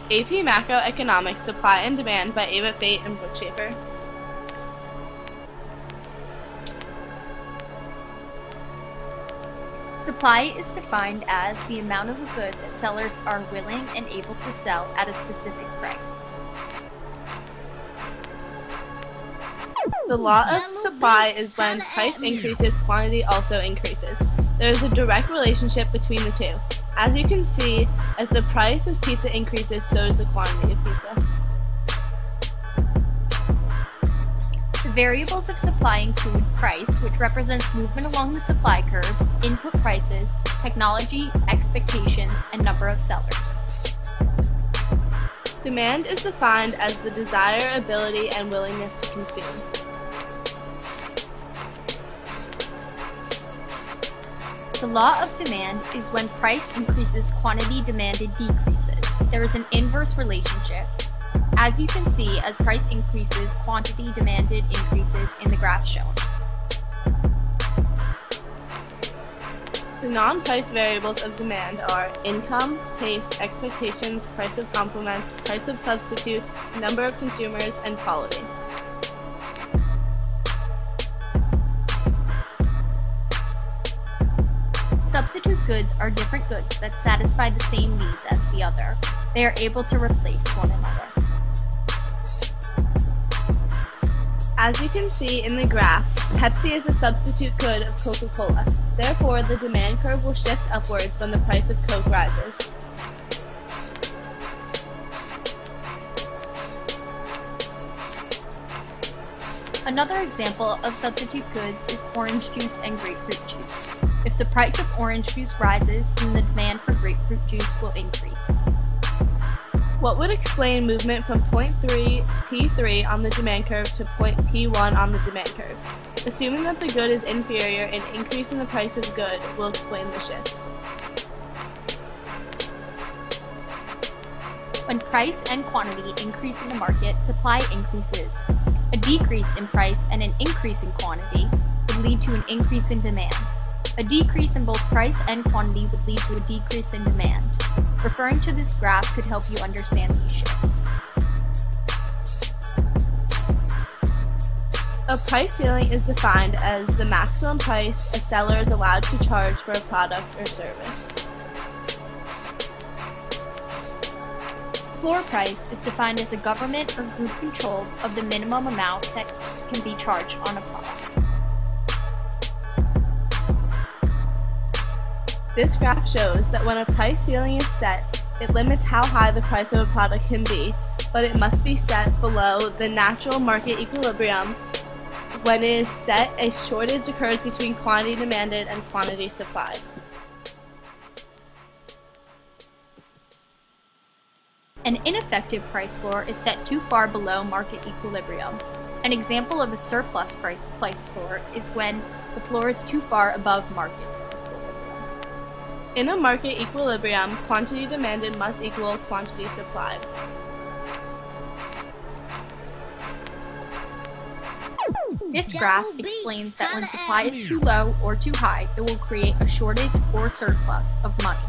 AP Macroeconomics, Supply and Demand by Ava Fate and Brooke Schaeffer. Supply is defined as the amount of a good that sellers are willing and able to sell at a specific price. The law of supply is when price increases, quantity also increases. There is a direct relationship between the two. As you can see, as the price of pizza increases, so does the quantity of pizza. The variables of supply include price, which represents movement along the supply curve, input prices, technology, expectations, and number of sellers. Demand is defined as the desire, ability, and willingness to consume. The law of demand is when price increases, quantity demanded decreases. There is an inverse relationship. As you can see, as price increases, quantity demanded increases in the graph shown. The non-price variables of demand are income, taste, expectations, price of complements, price of substitutes, number of consumers, and quality. Substitute goods are different goods that satisfy the same needs as the other. They are able to replace one another. As you can see in the graph, Pepsi is a substitute good of Coca-Cola. Therefore, the demand curve will shift upwards when the price of Coke rises. Another example of substitute goods is orange juice and grapefruit juice. If the price of orange juice rises, then the demand for grapefruit juice will increase. What would explain movement from point P3 on the demand curve to point P1 on the demand curve? Assuming that the good is inferior, an increase in the price of good will explain the shift. When price and quantity increase in the market, supply increases. A decrease in price and an increase in quantity would lead to an increase in demand. A decrease in both price and quantity would lead to a decrease in demand. Referring to this graph could help you understand these shifts. A price ceiling is defined as the maximum price a seller is allowed to charge for a product or service. Floor price is defined as a government or group control of the minimum amount that can be charged on a product. This graph shows that when a price ceiling is set, it limits how high the price of a product can be, but it must be set below the natural market equilibrium. When it is set, a shortage occurs between quantity demanded and quantity supplied. An ineffective price floor is set too far below market equilibrium. An example of a surplus price floor is when the floor is too far above market equilibrium. In a market equilibrium, quantity demanded must equal quantity supplied. This graph explains that when supply is too low or too high, it will create a shortage or surplus of money.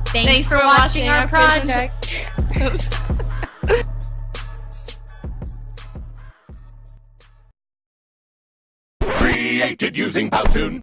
Thanks for watching our project. Created using Powtoon.